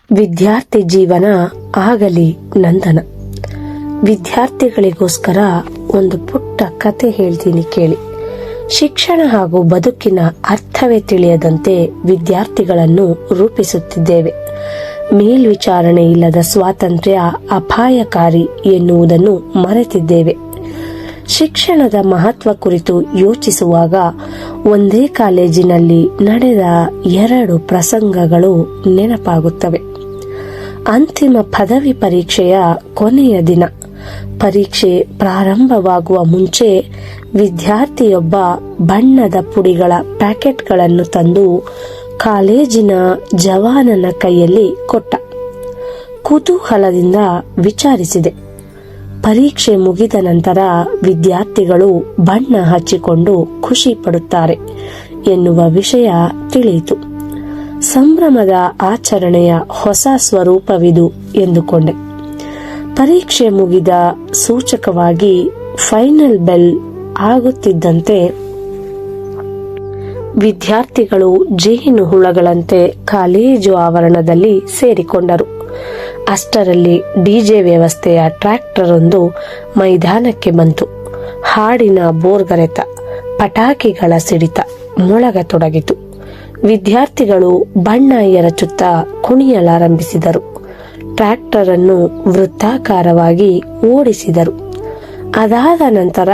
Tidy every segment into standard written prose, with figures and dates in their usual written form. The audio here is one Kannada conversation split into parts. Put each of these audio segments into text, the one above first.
ವಿದ್ಯಾರ್ಥಿ ಜೀವನ ಆಗಲಿ ನಂದನ. ವಿದ್ಯಾರ್ಥಿಗಳಿಗೋಸ್ಕರ ಒಂದು ಪುಟ್ಟ ಕತೆ ಹೇಳ್ತೀನಿ ಕೇಳಿ. ಶಿಕ್ಷಣ ಹಾಗೂ ಬದುಕಿನ ಅರ್ಥವೇ ತಿಳಿಯದಂತೆ ವಿದ್ಯಾರ್ಥಿಗಳನ್ನು ರೂಪಿಸುತ್ತಿದ್ದೇವೆ. ಮೇಲ್ವಿಚಾರಣೆ ಇಲ್ಲದ ಸ್ವಾತಂತ್ರ್ಯ ಅಪಾಯಕಾರಿ ಎನ್ನುವುದನ್ನು ಮರೆತಿದ್ದೇವೆ. ಶಿಕ್ಷಣದ ಮಹತ್ವ ಕುರಿತು ಯೋಚಿಸುವಾಗ ಒಂದೇ ಕಾಲೇಜಿನಲ್ಲಿ ನಡೆದ 2 ಪ್ರಸಂಗಗಳು ನೆನಪಾಗುತ್ತವೆ. ಅಂತಿಮ ಪದವಿ ಪರೀಕ್ಷೆಯ ಕೊನೆಯ ದಿನ. ಪರೀಕ್ಷೆ ಪ್ರಾರಂಭವಾಗುವ ಮುಂಚೆ ವಿದ್ಯಾರ್ಥಿಯೊಬ್ಬ ಬಣ್ಣದ ಪುಡಿಗಳ ಪ್ಯಾಕೆಟ್ಗಳನ್ನು ತಂದು ಕಾಲೇಜಿನ ಜವಾನನ ಕೈಯಲ್ಲಿ ಕೊಟ್ಟ. ಕುತೂಹಲದಿಂದ ವಿಚಾರಿಸಿದೆ. ಪರೀಕ್ಷೆ ಮುಗಿದ ನಂತರ ವಿದ್ಯಾರ್ಥಿಗಳು ಬಣ್ಣ ಹಚ್ಚಿಕೊಂಡು ಖುಷಿ ಪಡುತ್ತಾರೆ ಎನ್ನುವ ವಿಷಯ ತಿಳಿಯಿತು. ಸಂಭ್ರಮದ ಆಚರಣೆಯ ಹೊಸ ಸ್ವರೂಪವಿದು ಎಂದುಕೊಂಡೆ. ಪರೀಕ್ಷೆ ಮುಗಿದ ಸೂಚಕವಾಗಿ ಫೈನಲ್ ಬೆಲ್ ಆಗುತ್ತಿದ್ದಂತೆ ವಿದ್ಯಾರ್ಥಿಗಳು ಜೇನು ಹುಳಗಳಂತೆ ಕಾಲೇಜು ಆವರಣದಲ್ಲಿ ಸೇರಿಕೊಂಡರು. ಅಷ್ಟರಲ್ಲಿ ಡಿಜೆ ವ್ಯವಸ್ಥೆಯ ಟ್ರ್ಯಾಕ್ಟರ್ ಒಂದು ಮೈದಾನಕ್ಕೆ ಬಂತು. ಹಾಡಿನ ಬೋರ್ಗರೆತ, ಪಟಾಕಿಗಳ ಸಿಡಿತ ಮೊಳಗತೊಡಗಿತು. ವಿದ್ಯಾರ್ಥಿಗಳು ಬಣ್ಣ ಎರಚುತ್ತಾ ಕುಣಿಯಲಾರಂಭಿಸಿದರು. ಟ್ರ್ಯಾಕ್ಟರ್ ಅನ್ನು ವೃತ್ತಾಕಾರವಾಗಿ ಓಡಿಸಿದರು. ಅದಾದ ನಂತರ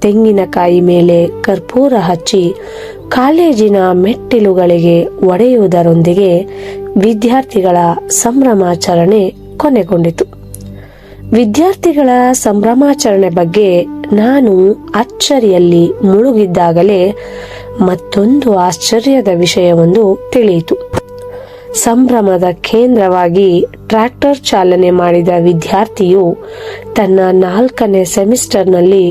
ತೆಂಗಿನಕಾಯಿ ಮೇಲೆ ಕರ್ಪೂರ ಹಚ್ಚಿ ಕಾಲೇಜಿನ ಮೆಟ್ಟಿಲುಗಳಿಗೆ ಒಡೆಯುವುದರೊಂದಿಗೆ ವಿದ್ಯಾರ್ಥಿಗಳ ಸಂಭ್ರಮಾಚರಣೆ ಕೊನೆಗೊಂಡಿತು. ವಿದ್ಯಾರ್ಥಿಗಳ ಸಂಭ್ರಮಾಚರಣೆ ಬಗ್ಗೆ ನಾನು ಅಚ್ಚರಿಯಲ್ಲಿ ಮುಳುಗಿದ್ದಾಗಲೇ ಮತ್ತೊಂದು ಆಶ್ಚರ್ಯದ ವಿಷಯವೊಂದು ತಿಳಿಯಿತು. ಸಂಭ್ರಮದ ಕೇಂದ್ರವಾಗಿ ಟ್ರ್ಯಾಕ್ಟರ್ ಚಾಲನೆ ಮಾಡಿದ ವಿದ್ಯಾರ್ಥಿಯು ತನ್ನ 4ನೇ ಸೆಮಿಸ್ಟರ್ನಲ್ಲಿ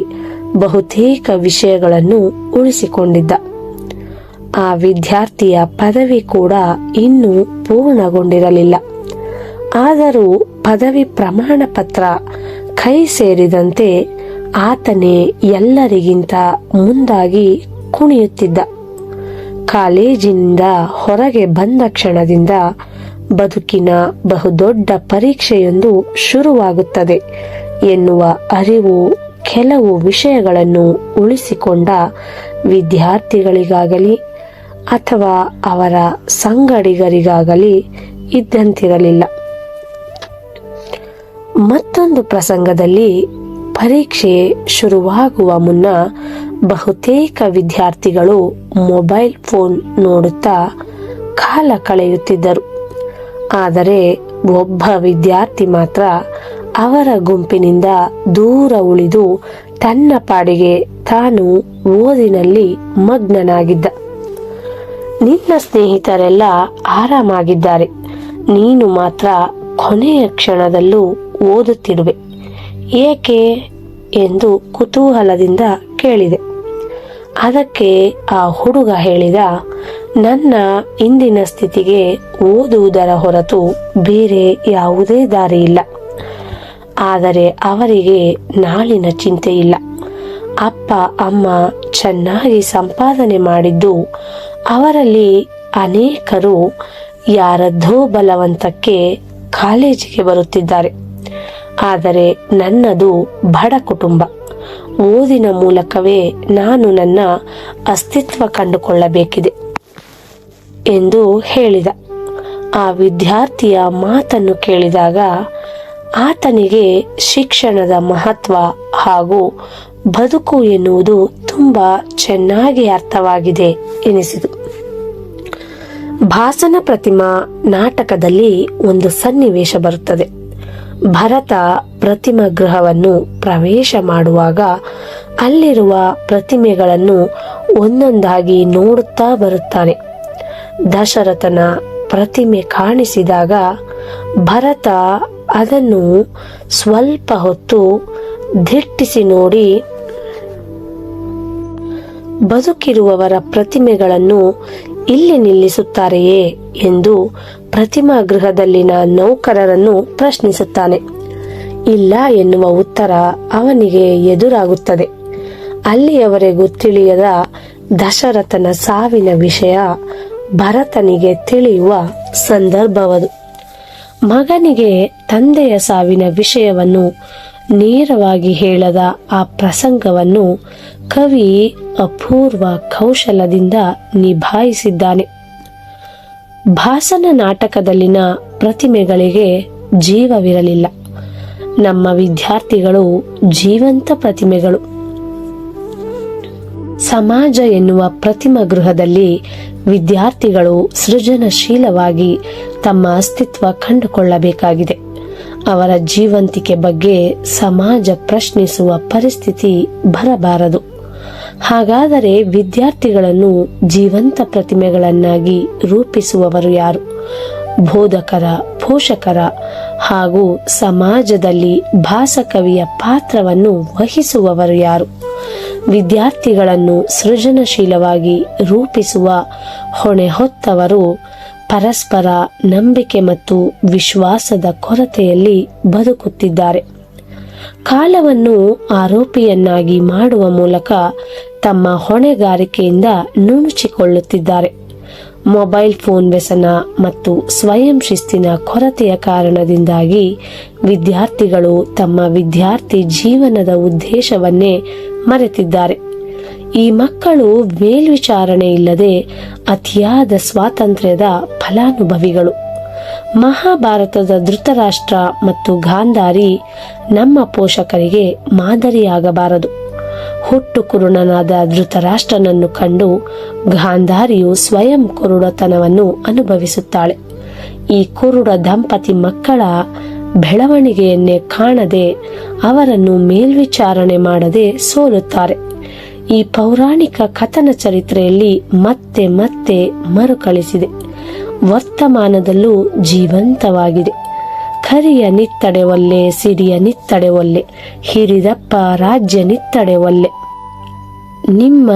ಬಹುತೇಕ ವಿಷಯಗಳನ್ನು ಉಳಿಸಿಕೊಂಡಿದ್ದ. ಆ ವಿದ್ಯಾರ್ಥಿಯ ಪದವಿ ಕೂಡ ಇನ್ನೂ ಪೂರ್ಣಗೊಂಡಿರಲಿಲ್ಲ. ಆದರೂ ಪದವಿ ಪ್ರಮಾಣ ಪತ್ರ ಕೈ ಸೇರಿದಂತೆ ಆತನೇ ಎಲ್ಲರಿಗಿಂತ ಮುಂದಾಗಿ ಕುಣಿಯುತ್ತಿದ್ದ. ಕಾಲೇಜಿನಿಂದ ಹೊರಗೆ ಬಂದ ಕ್ಷಣದಿಂದ ಬದುಕಿನ ಬಹುದೊಡ್ಡ ಪರೀಕ್ಷೆಯೊಂದು ಶುರುವಾಗುತ್ತದೆ ಎನ್ನುವ ಅರಿವು ಕೆಲವು ವಿಷಯಗಳನ್ನು ಉಳಿಸಿಕೊಂಡ ವಿದ್ಯಾರ್ಥಿಗಳಿಗಾಗಲಿ ಅಥವಾ ಅವರ ಸಂಗಡಿಗರಿಗಾಗಲಿ ಇದ್ದಂತಿರಲಿಲ್ಲ. ಮತ್ತೊಂದು ಪ್ರಸಂಗದಲ್ಲಿ ಪರೀಕ್ಷೆ ಶುರುವಾಗುವ ಮುನ್ನ ಬಹುತೇಕ ವಿದ್ಯಾರ್ಥಿಗಳು ಮೊಬೈಲ್ ಫೋನ್ ನೋಡುತ್ತಾ ಕಾಲ ಕಳೆಯುತ್ತಿದ್ದರು. ಆದರೆ ಒಬ್ಬ ವಿದ್ಯಾರ್ಥಿ ಮಾತ್ರ ಅವರ ಗುಂಪಿನಿಂದ ದೂರ ಉಳಿದು ತನ್ನ ಪಾಡಿಗೆ ತಾನು ಓದಿನಲ್ಲಿ ಮಗ್ನನಾಗಿದ್ದ. ನಿನ್ನ ಸ್ನೇಹಿತರೆಲ್ಲ ಆರಾಮಾಗಿದ್ದಾರೆ, ನೀನು ಮಾತ್ರ ಕೊನೆಯ ಕ್ಷಣದಲ್ಲೂ ಓದುತ್ತಿರುವೆ, ಏಕೆ ಎಂದು ಕುತೂಹಲದಿಂದ ಕೇಳಿದೆ. ಅದಕ್ಕೆ ಆ ಹುಡುಗ ಹೇಳಿದ, ನನ್ನ ಇಂದಿನ ಸ್ಥಿತಿಗೆ ಓದುವುದರ ಹೊರತು ಬೇರೆ ಯಾವುದೇ ದಾರಿ ಇಲ್ಲ. ಆದರೆ ಅವರಿಗೆ ನಾಳಿನ ಚಿಂತೆ ಇಲ್ಲ. ಅಪ್ಪ ಅಮ್ಮ ಚೆನ್ನಾಗಿ ಸಂಪಾದನೆ ಮಾಡಿದ್ದು ಅವರಲ್ಲಿ ಅನೇಕರು ಯಾರದ್ದೋ ಬಲವಂತಕ್ಕೆ ಕಾಲೇಜಿಗೆ ಬರುತ್ತಿದ್ದಾರೆ. ಆದರೆ ನನ್ನದು ಬಡ ಕುಟುಂಬ. ಓದಿನ ಮೂಲಕವೇ ನಾನು ನನ್ನ ಅಸ್ತಿತ್ವ ಕಂಡುಕೊಳ್ಳಬೇಕಿದೆ ಎಂದು ಹೇಳಿದ. ಆ ವಿದ್ಯಾರ್ಥಿಯ ಮಾತನ್ನು ಕೇಳಿದಾಗ ಆತನಿಗೆ ಶಿಕ್ಷಣದ ಮಹತ್ವ ಹಾಗೂ ಬದುಕು ಎನ್ನುವುದು ತುಂಬಾ ಚೆನ್ನಾಗಿ ಅರ್ಥವಾಗಿದೆ ಎನಿಸಿತು. ಭಾಸನ ಪ್ರತಿಮಾ ನಾಟಕದಲ್ಲಿ ಒಂದು ಸನ್ನಿವೇಶ ಬರುತ್ತದೆ. ಭರತ ಪ್ರತಿಮಾ ಗೃಹವನ್ನು ಪ್ರವೇಶ ಮಾಡುವಾಗ ಅಲ್ಲಿರುವ ಪ್ರತಿಮೆಗಳನ್ನು ಒಂದೊಂದಾಗಿ ನೋಡುತ್ತಾ ಬರುತ್ತಾನೆ. ದಶರಥನ ಪ್ರತಿಮೆ ಕಾಣಿಸಿದಾಗ ಭರತ ಅದನ್ನು ಸ್ವಲ್ಪ ಹೊತ್ತು ದಿಟ್ಟಿಸಿ ನೋಡಿ ಬದುಕಿರುವವರ ಪ್ರತಿಮೆಗಳನ್ನು ಇಲ್ಲಿ ನಿಲ್ಲಿಸುತ್ತಾರೆಯೇ ಎಂದು ಪ್ರತಿಮಾ ಗೃಹದಲ್ಲಿನ ನೌಕರರನ್ನು ಪ್ರಶ್ನಿಸುತ್ತಾನೆ. ಇಲ್ಲ ಎನ್ನುವ ಉತ್ತರ ಅವನಿಗೆ ಎದುರಾಗುತ್ತದೆ. ಅಲ್ಲಿಯವರೆಗೂ ತಿಳಿಯದ ದಶರಥನ ಸಾವಿನ ವಿಷಯ ಭರತನಿಗೆ ತಿಳಿಯುವ ಸಂದರ್ಭವದು. ಮಗನಿಗೆ ತಂದೆಯ ಸಾವಿನ ವಿಷಯವನ್ನು ನೇರವಾಗಿ ಹೇಳದ ಆ ಪ್ರಸಂಗವನ್ನು ಕವಿ ಅಪೂರ್ವ ಕೌಶಲದಿಂದ ನಿಭಾಯಿಸಿದ್ದಾನೆ. ಭಾಸನ ನಾಟಕದಲ್ಲಿನ ಪ್ರತಿಮೆಗಳಿಗೆ ಜೀವವಿರಲಿಲ್ಲ. ನಮ್ಮ ವಿದ್ಯಾರ್ಥಿಗಳು ಜೀವಂತ ಪ್ರತಿಮೆಗಳು. ಸಮಾಜ ಎನ್ನುವ ಪ್ರತಿಮಾ ಗೃಹದಲ್ಲಿ ವಿದ್ಯಾರ್ಥಿಗಳು ಸೃಜನಶೀಲವಾಗಿ ತಮ್ಮ ಅಸ್ತಿತ್ವ ಕಂಡುಕೊಳ್ಳಬೇಕಾಗಿದೆ. ಅವರ ಜೀವಂತಿಕೆ ಬಗ್ಗೆ ಸಮಾಜ ಪ್ರಶ್ನಿಸುವ ಪರಿಸ್ಥಿತಿ ಬರಬಾರದು. ಹಾಗಾದರೆ ವಿದ್ಯಾರ್ಥಿಗಳನ್ನು ಜೀವಂತ ಪ್ರತಿಮೆಗಳನ್ನಾಗಿ ರೂಪಿಸುವವರು ಯಾರು? ಬೋಧಕರ, ಪೋಷಕರ ಹಾಗೂ ಸಮಾಜದಲ್ಲಿ ಭಾಸಕವಿಯ ಪಾತ್ರವನ್ನು ವಹಿಸುವವರು ಯಾರು? ವಿದ್ಯಾರ್ಥಿಗಳನ್ನು ಸೃಜನಶೀಲವಾಗಿ ರೂಪಿಸುವ ಹೊಣೆ ಹೊತ್ತವರು ಪರಸ್ಪರ ನಂಬಿಕೆ ಮತ್ತು ವಿಶ್ವಾಸದ ಕೊರತೆಯಲ್ಲಿ ಬದುಕುತ್ತಿದ್ದಾರೆ. ಕಾಲವನ್ನು ಆರೋಪಿಯನ್ನಾಗಿ ಮಾಡುವ ಮೂಲಕ ತಮ್ಮ ಹೊಣೆಗಾರಿಕೆಯಿಂದ ನುಣುಚಿಕೊಳ್ಳುತ್ತಿದ್ದಾರೆ. ಮೊಬೈಲ್ ಫೋನ್ ವ್ಯಸನ ಮತ್ತು ಸ್ವಯಂ ಶಿಸ್ತಿನ ಕೊರತೆಯ ಕಾರಣದಿಂದಾಗಿ ವಿದ್ಯಾರ್ಥಿಗಳು ತಮ್ಮ ವಿದ್ಯಾರ್ಥಿ ಜೀವನದ ಉದ್ದೇಶವನ್ನೇ ಮರೆತಿದ್ದಾರೆ. ಈ ಮಕ್ಕಳು ಮೇಲ್ವಿಚಾರಣೆ ಇಲ್ಲದೆ ಅತಿಯಾದ ಸ್ವಾತಂತ್ರ್ಯದ ಫಲಾನುಭವಿಗಳು. ಮಹಾಭಾರತದ ಧೃತರಾಷ್ಟ್ರ ಮತ್ತು ಗಾಂಧಾರಿ ನಮ್ಮ ಪೋಷಕರಿಗೆ ಮಾದರಿಯಾಗಬಾರದು. ಹುಟ್ಟು ಕುರುಡನಾದ ಧೃತರಾಷ್ಟ್ರನನ್ನು ಕಂಡು ಗಾಂಧಾರಿಯು ಸ್ವಯಂ ಕುರುಡತನವನ್ನು ಅನುಭವಿಸುತ್ತಾಳೆ. ಈ ಕುರುಡ ದಂಪತಿ ಮಕ್ಕಳ ಬೆಳವಣಿಗೆಯನ್ನೇ ಕಾಣದೆ ಅವರನ್ನು ಮೇಲ್ವಿಚಾರಣೆ ಮಾಡದೆ ಸೋಲುತ್ತಾರೆ. ಈ ಪೌರಾಣಿಕ ಕಥನ ಚರಿತ್ರೆಯಲ್ಲಿ ಮತ್ತೆ ಮತ್ತೆ ಮರುಕಳಿಸಿದೆ. ವರ್ತಮಾನದಲ್ಲೂ ಜೀವಂತವಾಗಿದೆ. ಕರಿಯ ನಿತ್ತಡೆ ಒಲ್ಲೆ, ಸಿರಿಯ ನಿತ್ತಡೆ ಒಲ್ಲೆ, ಹಿರಿದಪ್ಪ ರಾಜ್ಯ ನಿತ್ತಡೆ ಒಲ್ಲೆ. ನಿಮ್ಮ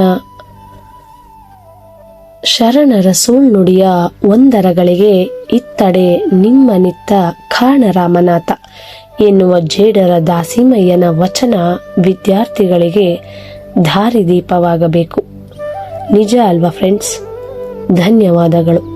ಶರಣರ ಸುಳ್ನುಡಿಯ ಒಂದರಗಳಿಗೆ ಇತ್ತಡೆ ನಿಮ್ಮ ನಿತ್ತ ಕಾಣರಾಮನಾಥ ಎನ್ನುವ ಜೇಡರ ದಾಸಿಮಯ್ಯನ ವಚನ ವಿದ್ಯಾರ್ಥಿಗಳಿಗೆ ದಾರಿದೀಪವಾಗಬೇಕು. ನಿಜ ಅಲ್ವಾ ಫ್ರೆಂಡ್ಸ್? ಧನ್ಯವಾದಗಳು.